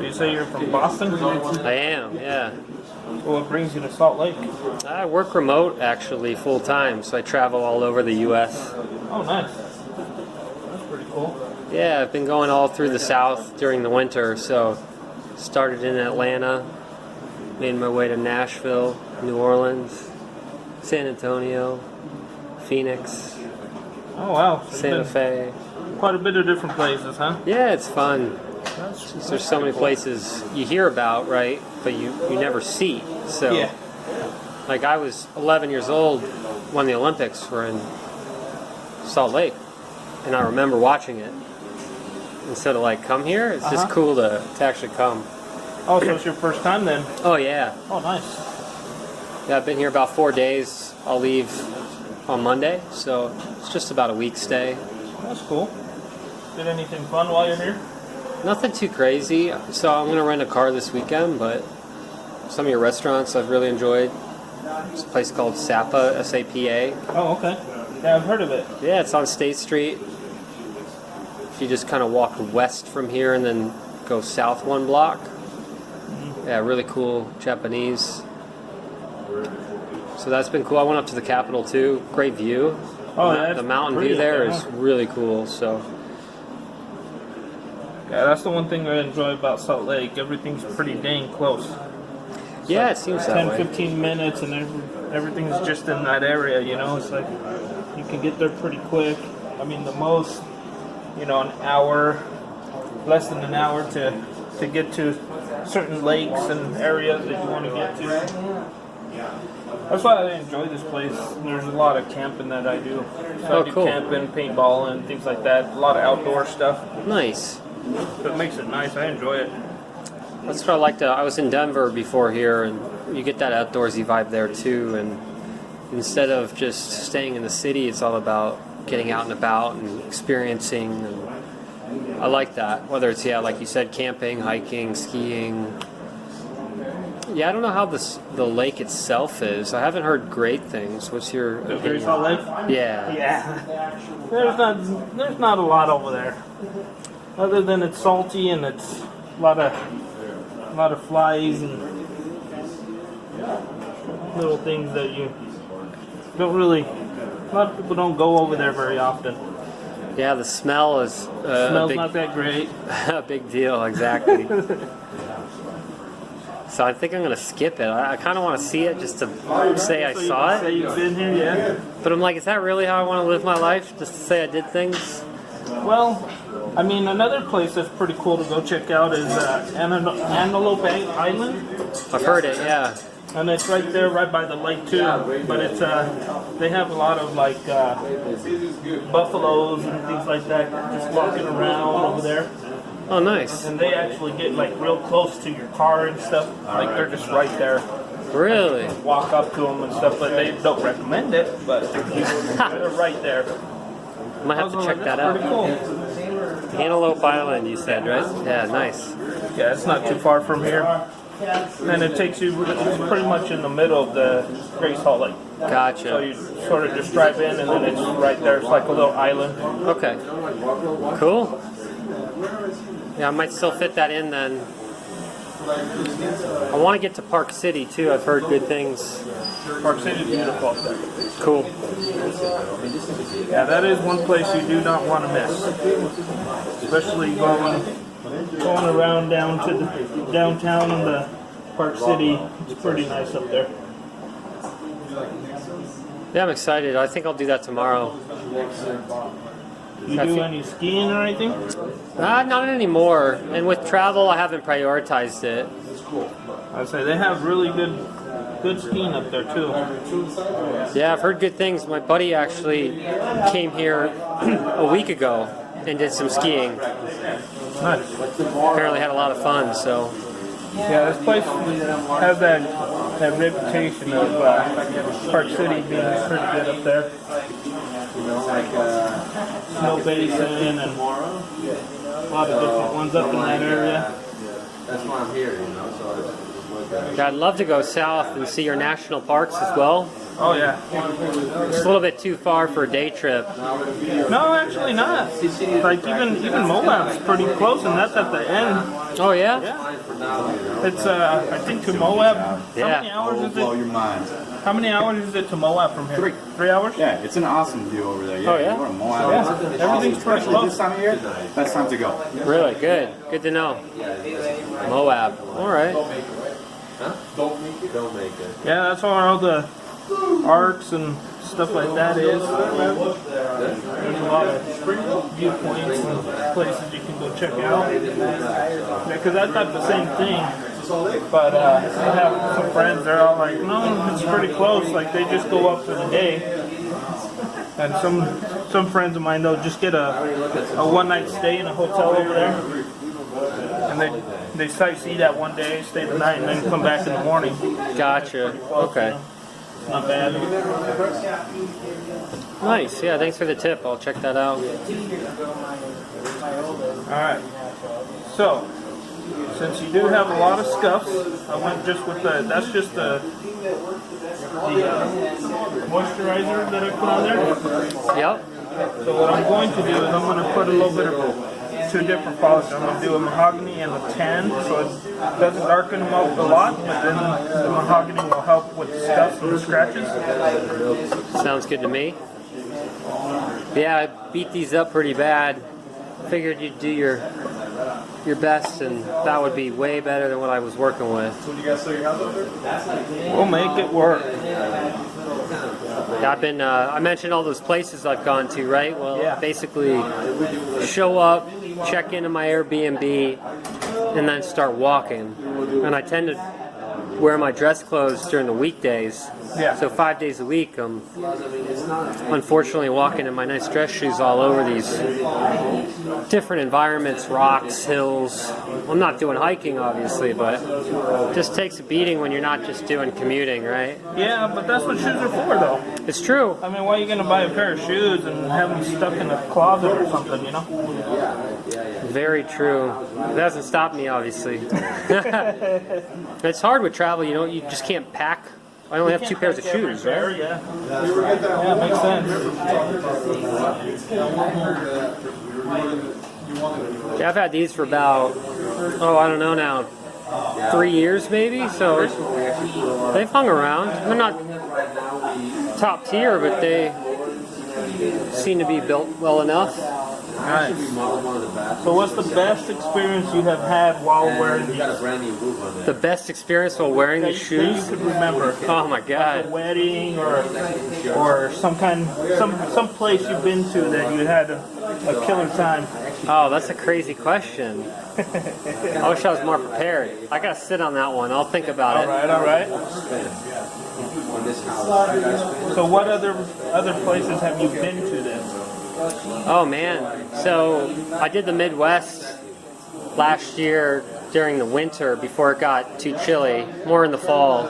You say you're from Boston? I am, yeah. Well, what brings you to Salt Lake? I work remote actually full time, so I travel all over the U.S. Oh, nice. That's pretty cool. Yeah, I've been going all through the South during the winter, so started in Atlanta, made my way to Nashville, New Orleans, San Antonio, Phoenix, Oh, wow. So Santa Fe. quite a bit of different places, huh? Yeah, it's fun. There's so many places you hear about, right? But you never see. So, Yeah. like I was 11 years old when the Olympics were in Salt Lake, and I remember watching it. Instead of like come here, it's just cool to actually come. Oh, so it's your first time then? Oh yeah, Oh, nice. yeah. I've been here about 4 days. I'll leave on Monday, so it's just about a week stay. That's cool. Did anything fun while you're here? Nothing too crazy. So I'm gonna rent a car this weekend, but some of your restaurants I've really enjoyed. There's a place called Sapa, S-A-P-A. Oh, okay. Yeah, I've heard of it. Yeah, it's on State Street. If you just kind of walk west from here and then go south one block. Yeah, really cool Japanese. So that's been cool. I went up to the Capitol too. Great view. Oh, yeah, The mountain pretty view there up is there, huh? really cool. So Yeah, that's the one thing I enjoy about Salt Lake. Everything's pretty dang close. yeah, it seems that 10, way. 15 minutes and everything's just in that area, you know? It's like you can get there pretty quick. I mean, the most, an hour, less than an hour to get to certain lakes and areas that you want to get to. That's why I enjoy this place. There's a lot of camping that I do. So I do cool. camping, paintball, and things like that. A lot of outdoor stuff. Nice. So it makes it nice. I enjoy it. That's what I like to. I was in Denver before here, and you get that outdoorsy vibe there too. And instead of just staying in the city, it's all about getting out and about and experiencing. And I like that. Whether it's like you said, camping, hiking, skiing. Yeah, I don't know how the lake itself is. I haven't heard great things. What's your opinion? Salt Lake? Yeah. Yeah. There's not a lot over there. Other than it's salty and it's a lot of flies and little things that you don't really. A lot of people don't go over there very often. Yeah, the smell is Smells not that great. a big deal. Exactly. So I think I'm gonna skip it. I kind of want to see it just to say I So you saw can say it. you've been here, yeah. But I'm like, is that really how I want to live my life? Just to say I did things? Well, I mean, another place that's pretty cool to go check out is Antelope Island. I've heard it. Yeah. And it's right there, right by the lake too. But it's they have a lot of like buffaloes and things like that just walking around over there. Oh, nice. And they actually get like real close to your car and stuff. Like they're just right there. Really? Walk up to them and stuff, but they don't recommend it. But they're right there. Might have to check that out. Pretty cool. Antelope Island, you said, right? Yeah, nice. Yeah, it's not too far from here. And it takes you, it's pretty much in the middle of the Great Salt Lake. So Gotcha. you sort of just drive in and then it's right there. It's like a little island. Okay. Cool. Yeah, I might still fit that in then. I want to get to Park City too. I've heard good things. Park City's beautiful. Cool. Yeah, that is one place you do not want to miss. Especially going around down to the downtown and the Park City. It's pretty nice up there. Yeah, I'm excited. I think I'll do that tomorrow. You do any skiing or anything? Not anymore. And with travel, I haven't prioritized it. I'd say they have really good skiing up there too. Yeah, I've heard good things. My buddy actually came here a week ago and did some skiing. Nice. Apparently had a lot of fun, so. Yeah, this place has that reputation of Park City being pretty good up there. Snow Basin and a lot of different ones up in that area. That's why I'm here, so Yeah, I'd love to go south and see your national parks as well. Oh yeah. It's a little bit too far for a day trip. No, actually not. Like even Moab's pretty close, and that's at the end. Oh yeah? Yeah. It's I think to Moab. Yeah. How many hours is Blow it? your mind. How many hours is it to Moab from here? 3. 3 hours? Yeah, it's an awesome view over there. Yeah, Oh, yeah? You go to Moab. Yeah. It's Everything's awesome. pretty Especially close. this time of year, best time to go. Really good. Good to know. Moab. All right. Yeah, that's where all the arcs and stuff like that is. There's a lot of viewpoints and places you can go check out. Because I thought the same thing. But I have some friends, they're all like, no, it's pretty close. Like they just go up for the day. And some friends of mine, they'll just get a one-night stay in a hotel over there. And they sightsee that one day, stay the night, and then come back in the morning. Gotcha. Okay. It's not bad. Nice. Yeah, thanks for the tip. I'll check that out. Alright. So, since you do have a lot of scuffs, I went just with that's just the moisturizer that I put on there. Yep. So what I'm going to do is I'm going to put a little bit of 2 different polishes. I'm going to do a mahogany and a tan, so it doesn't darken them up a lot, but then the mahogany will help with the scuffs and the scratches. Sounds good to me. Yeah, I beat these up pretty bad. Figured you'd do your best, and that would be way better than what I was working with. We'll make it work. Yeah, I've been. I mentioned all those places I've gone to, right? Well, Yeah. basically, show up, check into my Airbnb, and then start walking. And I tend to wear my dress clothes during the weekdays. Yeah. So 5 days a week, I'm unfortunately walking in my nice dress shoes all over these different environments, rocks, hills. I'm not doing hiking, obviously, but it just takes a beating when you're not just doing commuting, right? Yeah, but that's what shoes are for, though. It's true. I mean, why are you going to buy a pair of shoes and have them stuck in a closet or something, you know? Very true. It hasn't stopped me, obviously. It's hard with travel, you know, you just can't pack. I only have 2 pairs of shoes, right? Yeah. Yeah, makes sense. Yeah, I've had these for about, I don't know now, 3 years maybe, so they've hung around. They're not top tier, but they seem to be built well enough. Nice. So what's the best experience you have had while wearing these? The best experience while wearing That these you shoes? could remember? Oh my A god. wedding or some place you've been to that you had a killer time. Oh, that's a crazy question. I wish I was more prepared. I gotta sit on that one. I'll think about it. All right. So what other places have you been to then? Oh man. So I did the Midwest last year during the winter before it got too chilly, more in the fall,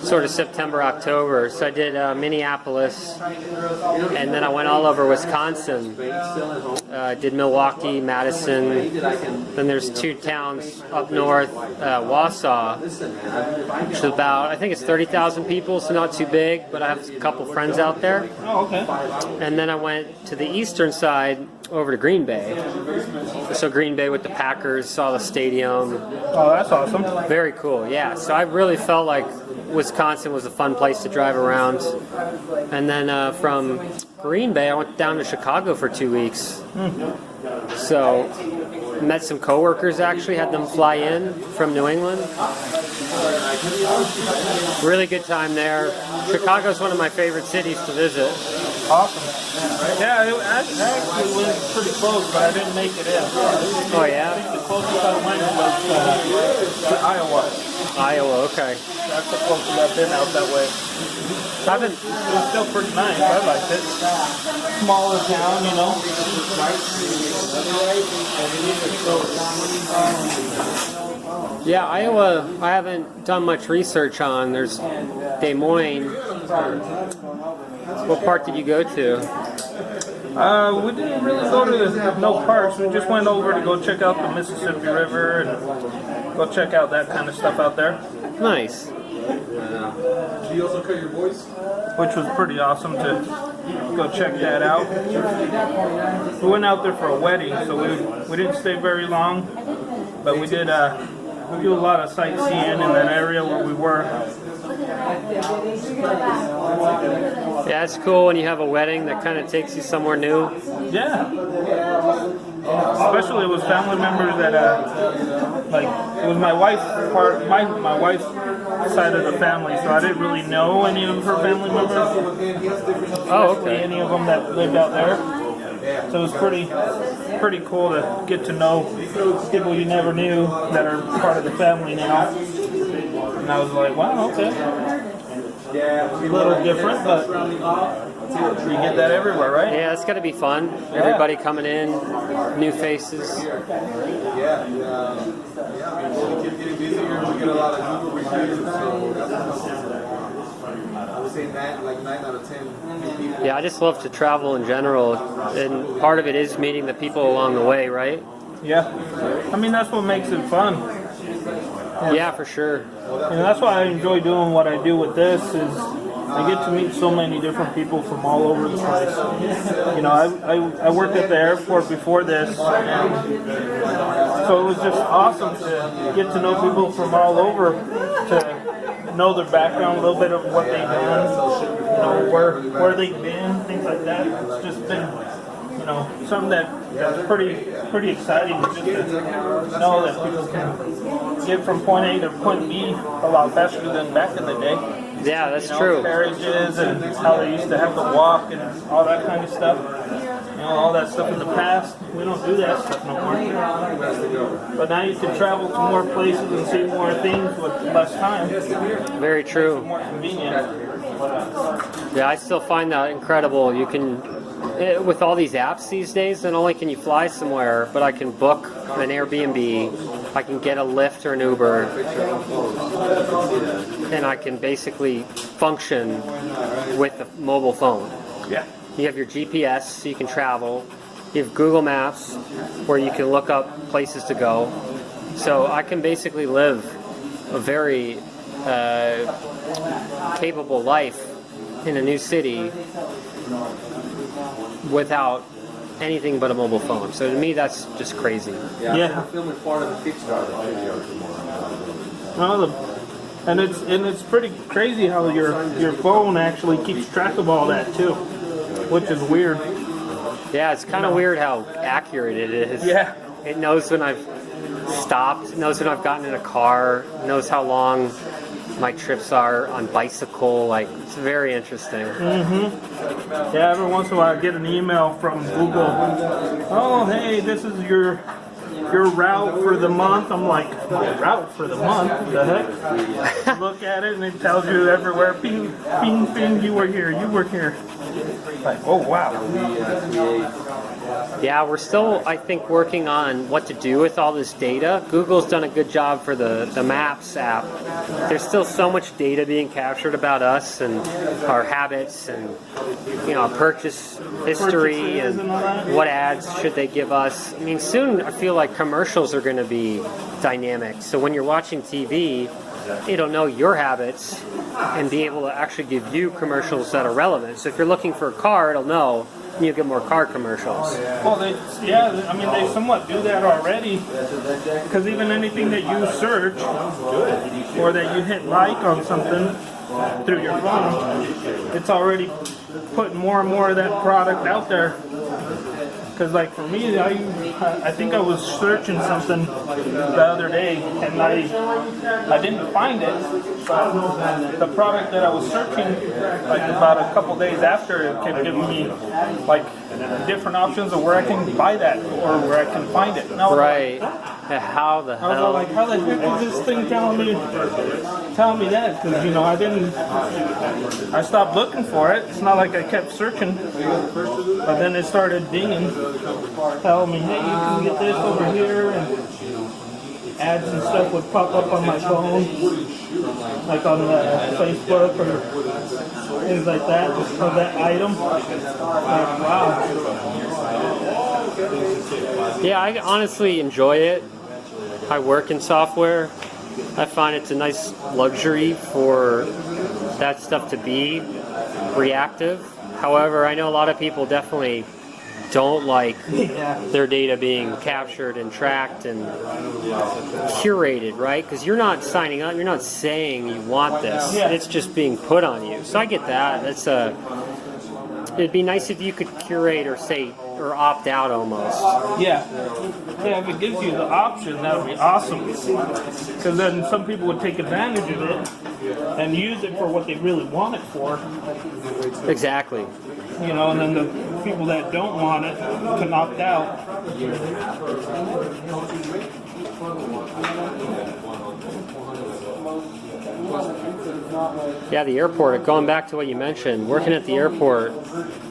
sort of September, October. So I did Minneapolis, and then I went all over Wisconsin. Did Milwaukee, Madison, then there's 2 towns up north, Wausau, which is about, I think it's 30,000 people, so not too big, but I have a couple friends out there. Oh, okay. And then I went to the eastern side over to Green Bay. So Green Bay with the Packers, saw the stadium. Oh, that's awesome. Very cool, yeah. So I really felt like Wisconsin was a fun place to drive around. And then from Green Bay, I went down to Chicago for 2 weeks. So met some coworkers, actually, had them fly in from New England. Really good time there. Chicago's one of my favorite cities to visit. Awesome. Yeah, I actually went pretty close, but I didn't make it in. Oh I yeah? think the closest I went was to Iowa. Iowa, okay. That's the closest I've been out that way. It was still pretty nice. I liked it. Smaller town, you know. Yeah, Iowa, I haven't done much research on. There's Des Moines. What part did you go to? We didn't really go to no parks. We just went over to go check out the Mississippi River and go check out that kind of stuff out there. Nice. Do you also cut your voice? which was pretty awesome to go check that out. We went out there for a wedding, so we didn't stay very long, but we did do a lot of sightseeing in that area where we were. Yeah, it's cool when you have a wedding that kind of takes you somewhere new. Yeah. Especially it was family members that, like, it was my wife's part, my wife's side of the family, so I didn't really know any of her family members. Oh, okay. Any of them that lived out there. So it was pretty cool to get to know people you never knew that are part of the family now. And I was like, wow, okay. A little different, but you get that everywhere, right? Yeah, it's got to be fun. Everybody coming in, new faces. Yeah, we keep getting busier. We get a lot of Google reviews, so that's I would say 9 out of 10 people. Yeah, I just love to travel in general, and part of it is meeting the people along the way, right? Yeah. I mean, that's what makes it fun. Yeah, for sure. And that's why I enjoy doing what I do with this is I get to meet so many different people from all over the place. You know, I worked at the airport before this, and so it was just awesome to get to know people from all over, to know their background, a little bit of what they've done, you know, where they've been, things like that. It's just been, you know, something that's pretty exciting just to know that people can get from point A to point B a lot faster than back in the day. Yeah, that's You know, true. Carriages and how they used to have to walk and all that kind of stuff. You know, all that stuff in the past. We don't do that stuff no more. But now you can travel to more places and see more things with less time. Very true. More convenient. Yeah, I still find that incredible. You can, with all these apps these days, not only can you fly somewhere, but I can book an Airbnb, I can get a Lyft or an Uber, and I can basically function with a mobile phone. Yeah. You have your GPS, so you can travel. You have Google Maps, where you can look up places to go. So I can basically live a very capable life in a new city without anything but a mobile phone. So to me, that's just crazy. Yeah. I'm filming part of the Kickstarter video tomorrow. Well, and it's pretty crazy how your phone actually keeps track of all that too, which is weird. Yeah, it's kind of weird how accurate it is. Yeah. It knows when I've stopped, it knows when I've gotten in a car, it knows how long my trips are on bicycle. Like, it's very interesting. Yeah, every once in a while I get an email from Google. Oh, hey, this is your route for the month. I'm like, my route for the month? What the heck? Look at it and it tells you everywhere. Ping, ping, ping. You were here. You were here. Like, oh wow. Yeah, we're still, I think, working on what to do with all this data. Google's done a good job for the Maps app. There's still so much data being captured about us and our habits and, you know, our purchase history and what ads should they give us. I mean, soon I feel like commercials are going to be dynamic. So when you're watching TV, it'll know your habits and be able to actually give you commercials that are relevant. So if you're looking for a car, it'll know, and you'll get more car commercials. Well, they somewhat do that already. Because even anything that you search or that you hit like on something through your phone, it's already putting more and more of that product out there. Because like for me, I think I was searching something the other day and I didn't find it. But the product that I was searching, like about a couple days after, it kept giving me like different options of where I can buy that or where I can find it. And I was Right. How the I was hell? like, how the heck is this thing telling me that? Because, you know, I stopped looking for it. It's not like I kept searching. But then it started dinging, telling me, hey, you can get this over here. And ads and stuff would pop up on my phone, like on Facebook or things like that, just for that item. Like, wow. Yeah, I honestly enjoy it. I work in software, I find it's a nice luxury for that stuff to be reactive. However, I know a lot of people definitely don't like their data being captured and tracked and curated, right? Because you're not signing up, you're not saying you want this. Yeah. It's just being put on you. So I get that. It'd be nice if you could curate or opt out almost. Yeah, if it gives you the option, that would be awesome. Because then some people would take advantage of it and use it for what they really want it for. Exactly. You know, and then the people that don't want it can opt out. Yeah, the airport, going back to what you mentioned, working at the airport,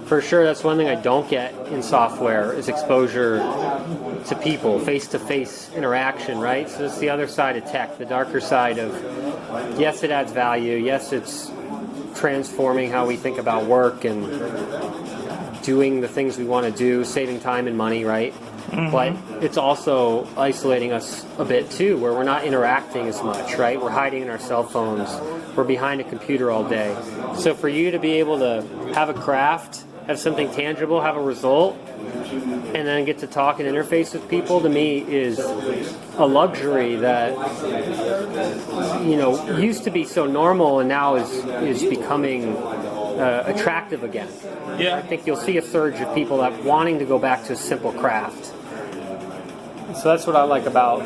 for sure that's one thing I don't get in software is exposure to people, face-to-face interaction, right? So it's the other side of tech, the darker side of, yes, it adds value, yes, it's transforming how we think about work and doing the things we want to do, saving time and money, right? Mm-hmm. But it's also isolating us a bit too, where we're not interacting as much, right? We're hiding in our cell phones. We're behind a computer all day. So for you to be able to have a craft, have something tangible, have a result, and then get to talk and interface with people, to me is a luxury that, you know, used to be so normal and now is becoming attractive again. Yeah. I think you'll see a surge of people that wanting to go back to a simple craft. So that's what I like about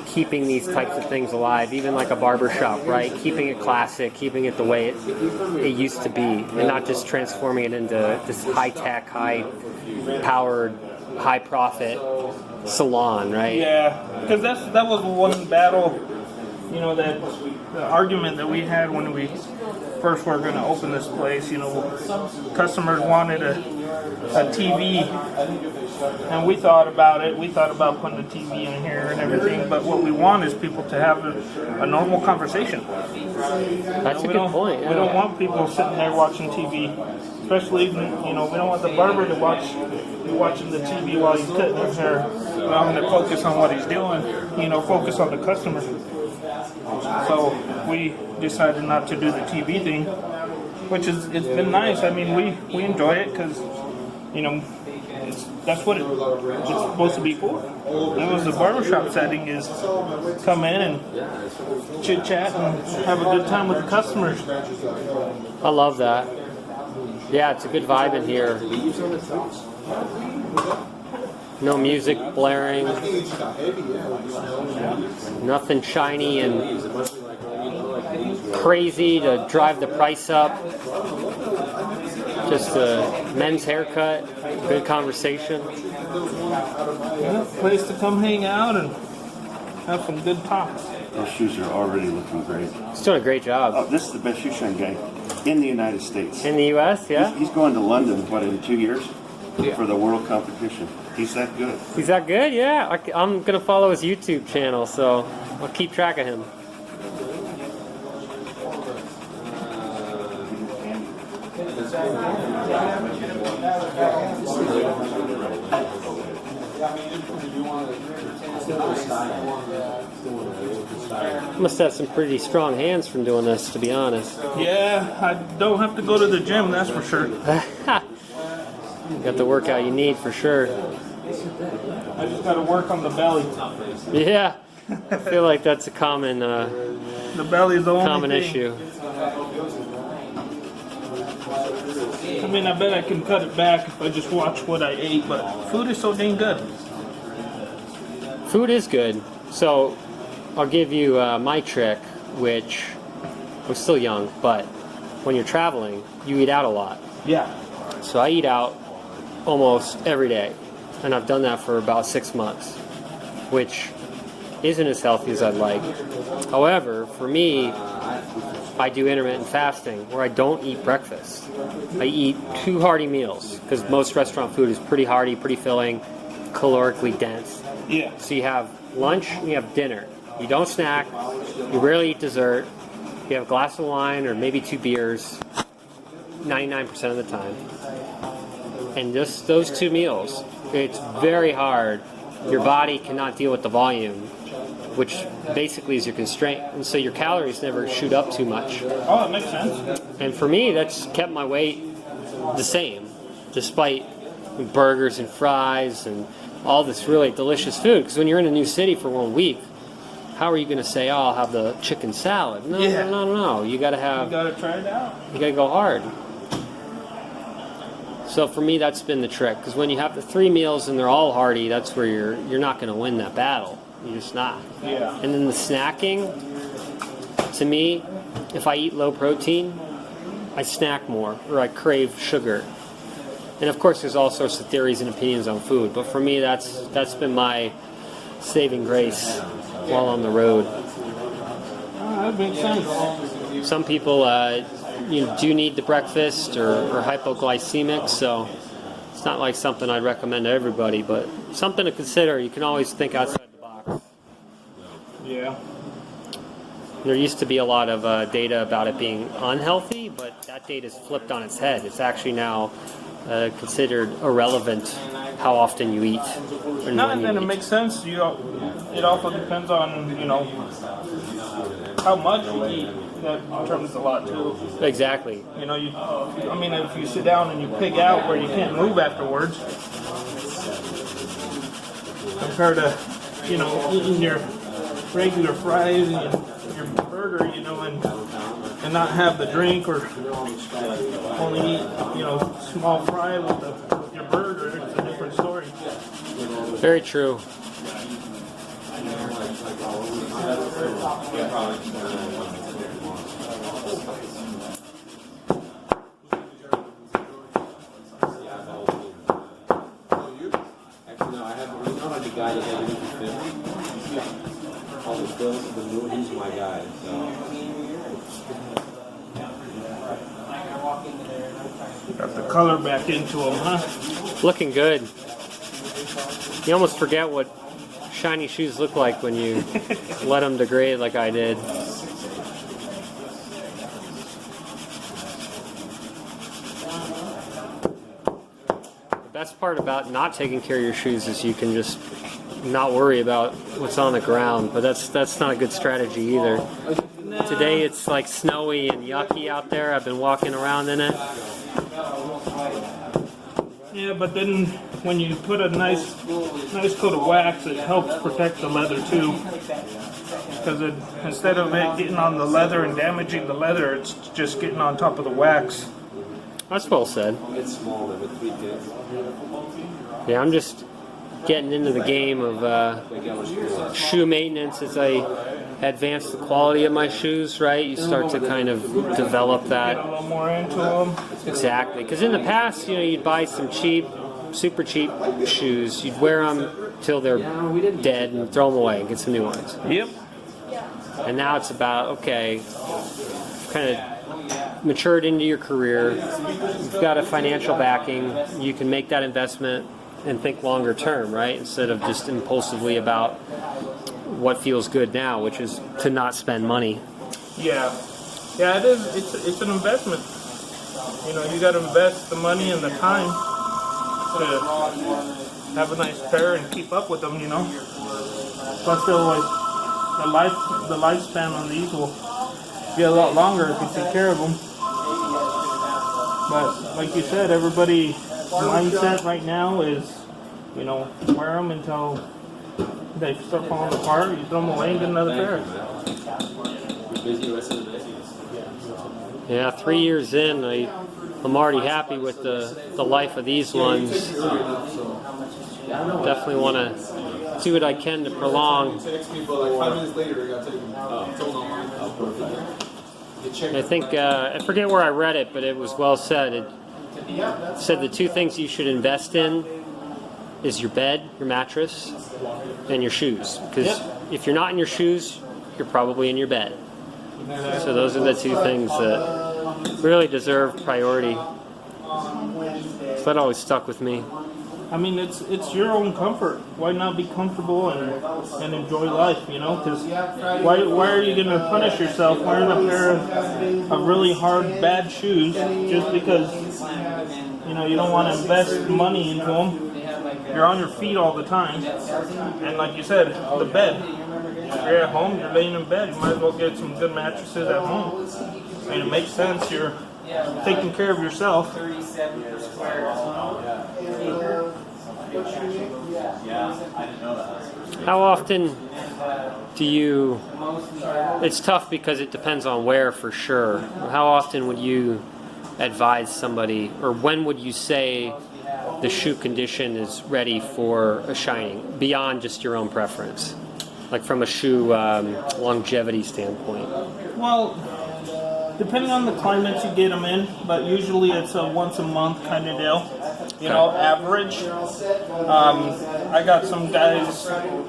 keeping these types of things alive, even like a barber shop, right? Keeping it classic, keeping it the way it used to be, and not just transforming it into this high-tech, high-powered, high-profit salon, right? Yeah, because that was one battle, you know, that the argument that we had when we first were going to open this place. You know, customers wanted a TV, and we thought about it. We thought about putting a TV in here and everything, but what we want is people to have a normal conversation. That's a good point. Yeah. We don't want people sitting there watching TV, especially, you know, we don't want the barber to be watching the TV while he's cutting his hair. We want him to focus on what he's doing, you know, focus on the customer. So we decided not to do the TV thing, which it's been nice. I mean, we enjoy it because, you know, that's what it's supposed to be for. That was the barbershop setting, is come in and chit chat and have a good time with the customers. I love that. Yeah, it's a good vibe in here. No music blaring. Nothing shiny and crazy to drive the price up. Just a men's haircut, good conversation. Yeah, place to come hang out and have some good talks. Those shoes are already looking great. He's doing a great job. Oh, this is the best shoe shine guy in the United States. In the U.S., yeah? He's going to London, in 2 years? For the world competition. He's that good. He's that good? Yeah. I'm going to follow his YouTube channel, so I'll keep track of him. Must have some pretty strong hands from doing this, to be honest. Yeah, I don't have to go to the gym, that's for sure. Got the workout you need for sure. I just got to work on the belly. Yeah, I feel like that's a common The belly is the only thing. issue. I mean, I bet I can cut it back if I just watch what I ate, but food is so dang good. Food is good. So I'll give you my trick, which I'm still young, but when you're traveling, you eat out a lot. Yeah. So I eat out almost every day, and I've done that for about 6 months, which isn't as healthy as I'd like. However, for me, I do intermittent fasting where I don't eat breakfast. I eat 2 hearty meals because most restaurant food is pretty hearty, pretty filling, calorically dense. Yeah. So you have lunch and you have dinner. You don't snack, you rarely eat dessert, you have a glass of wine or maybe 2 beers 99% of the time. And just those 2 meals, it's very hard. Your body cannot deal with the volume. which basically is your constraint. And so your calories never shoot up too much. Oh, it makes sense. And for me, that's kept my weight the same, despite burgers and fries and all this really delicious food. Because when you're in a new city for 1 week, how are you going to say, "Oh, I'll have the chicken salad"? No, Yeah. no. You got to have. You gotta try it out. You got to go hard. So for me, that's been the trick. Because when you have the 3 meals and they're all hearty, that's where you're not going to win that battle. You're just not. Yeah. And then the snacking, to me, if I eat low protein, I snack more or I crave sugar. And of course, there's all sorts of theories and opinions on food. But for me, that's been my saving grace while on the road. Oh, that makes sense. Some people do need the breakfast or hypoglycemic, so it's not like something I'd recommend to everybody, but something to consider. You can always think outside the box. Yeah. There used to be a lot of data about it being unhealthy, but that data is flipped on its head. It's actually now considered irrelevant how often you eat. No, and then it makes sense. It also depends on, how much you eat. That determines a lot too. Exactly. If you sit down and you pig out where you can't move afterwards, compared to, eating your regular fries and your burger, and not have the drink or only eat, small fry with your burger, it's a different story. Very true. Guy that had to film all the stills of the movie. He's my guy. Got the color back into them, huh? Looking good. You almost forget what shiny shoes look like when you let them degrade like I did. The best part about not taking care of your shoes is you can just not worry about what's on the ground, but that's not a good strategy either. Today it's like snowy and yucky out there. I've been walking around in it. Yeah, but then when you put a nice coat of wax, it helps protect the leather too. Because instead of it getting on the leather and damaging the leather, it's just getting on top of the wax. That's well said. It's small, there with 3 kids. Yeah, I'm just getting into the game of shoe maintenance as I advance the quality of my shoes, right? You start to kind of develop that. Get a little more into them. Exactly. Because in the past, you'd buy some super cheap shoes. You'd wear them till they're dead and throw them away and get some new ones. Yep. And now it's about, okay, kind of matured into your career. You've got a financial backing. You can make that investment and think longer term, right? Instead of just impulsively about what feels good now, which is to not spend money. Yeah. Yeah, it is. It's an investment. You got to invest the money and the time to have a nice pair and keep up with them. Plus, the lifespan on these will be a lot longer if you take care of them. But like you said, everybody's mindset right now is, wear them until they start falling apart. You throw them away and get another pair. Yeah, 3 years in, I'm already happy with the life of these ones. Definitely want to do what I can to prolong. I think, I forget where I read it, but it was well said. It said the 2 things you should invest in is your bed, your mattress, and your shoes. Because if you're not in your shoes, you're probably in your bed. So those are the 2 things that really deserve priority. So that always stuck with me. I mean, it's your own comfort. Why not be comfortable and enjoy life, Because why are you going to punish yourself wearing a pair of really hard, bad shoes just because, you don't want to invest money into them? You're on your feet all the time. And like you said, the bed. you're at home, you're laying in bed, you might as well get some good mattresses at home. I mean, it makes sense. You're taking care of yourself. How often do you? It's tough because it depends on where, for sure. How often would you advise somebody, or when would you say the shoe condition is ready for a shining, beyond just your own preference, like from a shoe longevity standpoint? Well, depending on the climates you get them in, but usually it's a once a month kind of deal. You know, average. I got some guys,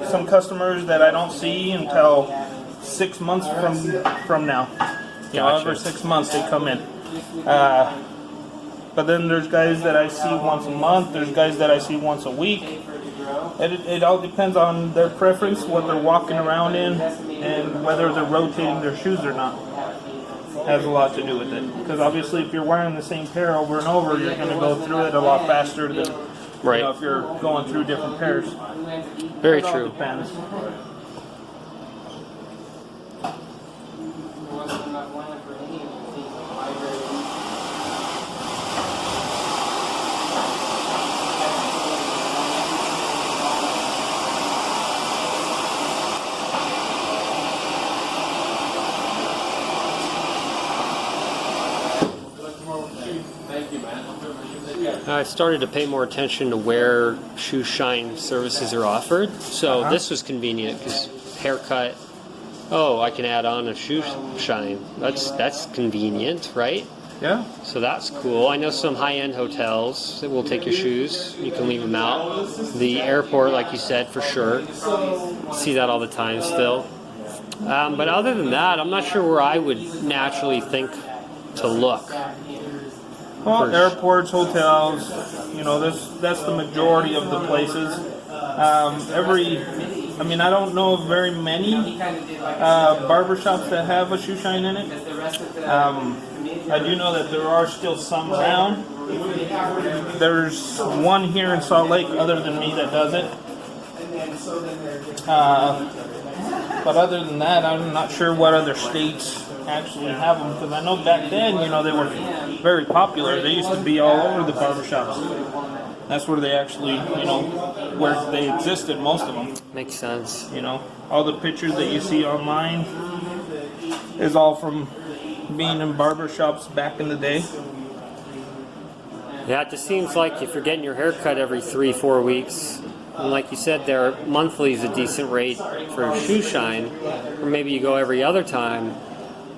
some customers that I don't see until 6 months from now. You know, every 6 months they come in. But then there's guys that I see once a month. There's guys that I see once a week. It all depends on their preference, what they're walking around in, and whether they're rotating their shoes or not. Has a lot to do with it. Because obviously, if you're wearing the same pair over and over, you're going to go through it a lot faster than Right. you know, if you're going through different pairs. Very It all true. depends. I started to pay more attention to where shoe shine services are offered. So this was convenient because haircut. Oh, I can add on a shoe shine. That's convenient, right? Yeah. So that's cool. I know some high-end hotels that will take your shoes. You can leave them out. The airport, like you said, for sure. See that all the time still. But other than that, I'm not sure where I would naturally think to look. Well, airports, hotels, you know, that's the majority of the places. I mean, I don't know of very many barbershops that have a shoe shine in it. I do know that there are still some around. There's one here in Salt Lake, other than me, that does it. But other than that, I'm not sure what other states actually have them, because I know back then, you know, they were very popular. They used to be all over the barbershops. That's where they actually, you know, where they existed, most of them. Makes sense. You know, all the pictures that you see online is all from being in barbershops back in the day. Yeah, it just seems like if you're getting your hair cut every 3-4 weeks, and like you said, there monthly is a decent rate for a shoe shine, or maybe you go every other time.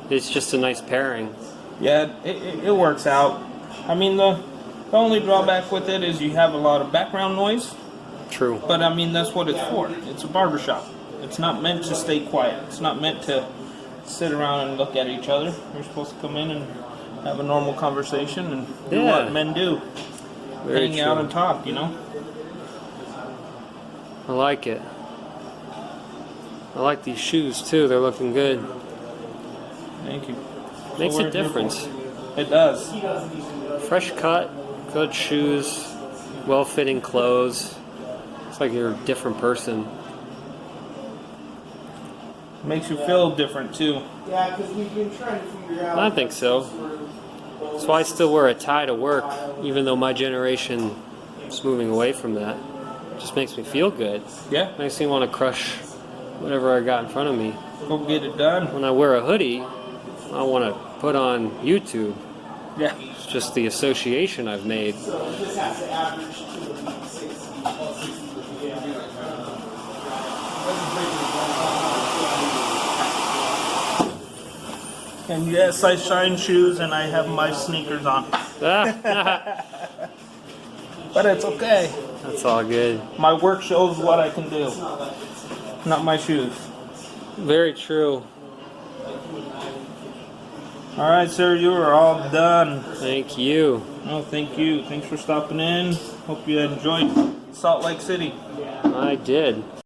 It's just a nice pairing. Yeah, it works out. I mean, the only drawback with it is you have a lot of background noise. True. But I mean, that's what it's for. It's a barbershop. It's not meant to stay quiet. It's not meant to sit around and look at each other. You're supposed to come in and have a normal conversation and do what men do. Very Hang true. out and talk, you know? I like it. I like these shoes too. They're looking good. Thank you. Makes So a we're here difference. for- It does. Fresh cut, good shoes, well-fitting clothes. It's like you're a different person. Makes you feel different too. Yeah, because we've been trying to figure out. I think so. That's why I still wear a tie to work, even though my generation is moving away from that. It just makes me feel good. Yeah. Makes me want to crush whatever I got in front of me. Go get it done. When I wear a hoodie, I want to put on YouTube. Yeah. It's just the association I've made. And yes, I shine shoes and I have my sneakers on. That's But it's okay. all good. My work shows what I can do. Not my shoes. Very true. All right, sir, you are all done. Thank you. Oh, thank you. Thanks for stopping in. Hope you enjoyed Salt Lake City. I did.